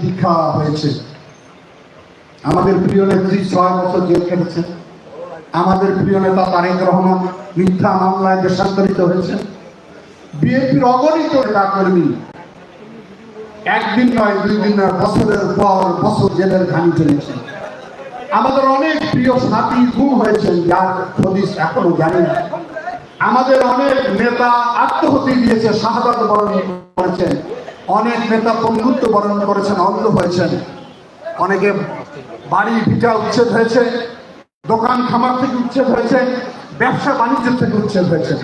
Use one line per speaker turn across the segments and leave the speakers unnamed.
শিক্ষা হয়েছে। আমাদের প্রিয় নেত্রী 6 বছর জেল কেটেছেন। আমাদের প্রিয় নেতা তারেক রহমান মিথ্যা মামলায় দেশান্তরিত হয়েছেন। বিএনপির অগণিত নেতাকর্মী একদিন নয়, 2 দিন নয়, বছরের পর বছর জেলের ঘানি টেনেছেন। আমাদের অনেক প্রিয় সাথী গুম হয়েছেন, যার হদিস এখনো জানি না। আমাদের অনেক নেতা আত্মহত্যা দিয়েছে, শাহাদাত বরণ করেছেন। অনেক নেতা বন্ধুত্ব বরণ করেছেন, অন্ধ হয়েছেন। অনেকে বাড়ি ভিটা উচ্ছেদ হয়েছে, দোকান খামার থেকে উচ্ছেদ হয়েছে, ব্যবসা বাণিজ্য থেকে উচ্ছেদ হয়েছে।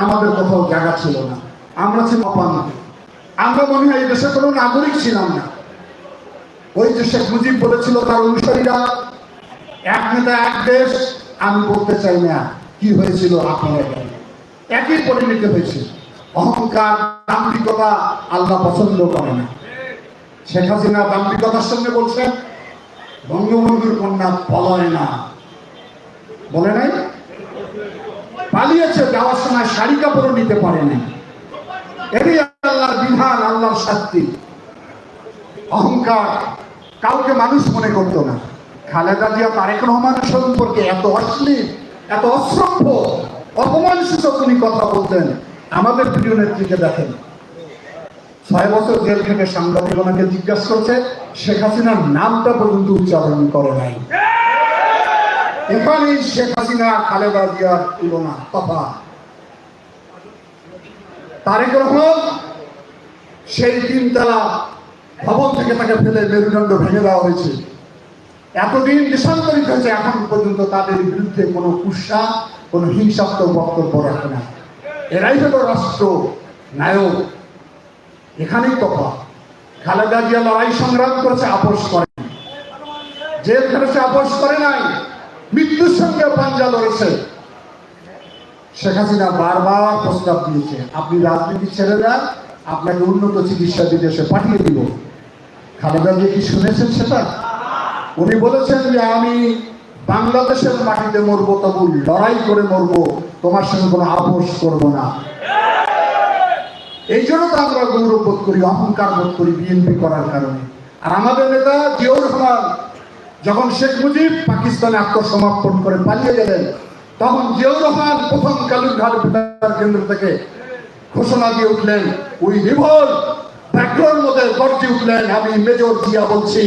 আমাদের কোথাও জায়গা ছিল না, আমরা ছিলাম অপান্ত। আমরা মনে হয় এই দেশে কোনো নাগরিক ছিলাম না। ওই যে শেখ মুজিব বলেছিল তার অনুসারীরা, এক নেতা এক দেশ। আমি বলতে চাই না কি হয়েছিল, আপনারা একই পরিণতি হয়েছে। অহংকার, দাম্ভিকতা আল্লাহ পছন্দ করে না। শেখ হাসিনা দাম্ভিকতার সঙ্গে বলছেন বঙ্গবন্ধুর কন্যা পলায় না, বলে নাই? পালিয়েছে, যাওয়ার সময় শাড়ি কাপড়ও নিতে পারে নাই। এটাই আল্লাহর বিধান, আল্লাহর শাস্তি। অহংকার, কাউকে মানুষ মনে করতো না। খালেদা জিয়া তারেক রহমান সম্পর্কে এত অশ্লীল, এত অশ্রদ্ধ, অপমানসূচক উনি কথা বলতেন। আমাদের প্রিয় নেত্রীকে দেখেন, 6 বছর জেল থেকে সাংবাদিক ওনাকে জিজ্ঞাসা করছে, শেখ হাসিনার নামটা পর্যন্ত উচ্চারণ করে নাই। এখানেই শেখ হাসিনা খালেদা জিয়ার তুলনা, তফা। তারেক রহমান সেই 3 তলা ভবন থেকে তাকে ফেলে মেরুদণ্ড ভেঙে দেওয়া হয়েছে। এতদিন দেশান্তরিত হয়েছে, এখন পর্যন্ত তাদের বিরুদ্ধে কোনো কুৎসা, কোনো হিংসাত্মক বক্তব্য রাখে না। এরাই হলো রাষ্ট্র নায়ক। এখানেই তফা। খালেদা জিয়া লড়াই সংগ্রাম করেছে, আপোষ করে, জেল খেটেছে, আপোষ করে নাই, মৃত্যুর সঙ্গে পাঞ্জা লড়েছে। শেখ হাসিনা বারবার প্রস্তাব দিয়েছে, আপনি রাজনীতি ছেড়ে দেন, আপনাকে উন্নত চিকিৎসা বিদেশে পাঠিয়ে দিব। খালেদা জিয়া কি শুনেছেন সেটা? উনি বলেছেন যে আমি বাংলাদেশের মাটিতে মরবো, তবু লড়াই করে মরবো, তোমার সঙ্গে কোনো আপোষ করবো না। এই জন্য তো আমরা গৌরব বোধ করি, অহংকার বোধ করি বিএনপি করার কারণে। আর আমাদের নেতা জিয়াউর রহমান যখন শেখ মুজিব পাকিস্তানে আত্মসমর্পণ করে পালিয়ে গেলেন, তখন জিয়াউর রহমান প্রথম কালুরঘাট বেতার কেন্দ্র থেকে ঘোষণা দিয়ে উঠলেন, ওই রিভল ব্যাঘ্রর মধ্যে গর্জে উঠলেন, আমি মেজর জিয়া বলছি।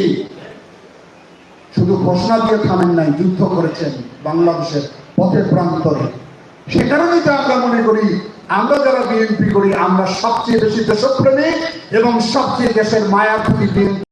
শুধু ঘোষণা দিয়ে থামেন নাই, যুদ্ধ করেছেন বাংলাদেশের পথে প্রান্তরে। সে কারণেই তো আমরা মনে করি, আমরা যারা বিএনপি করি, আমরা সবচেয়ে বেশি দেশপ্রেমিক এবং সবচেয়ে দেশের মায়াবী বিএনপি।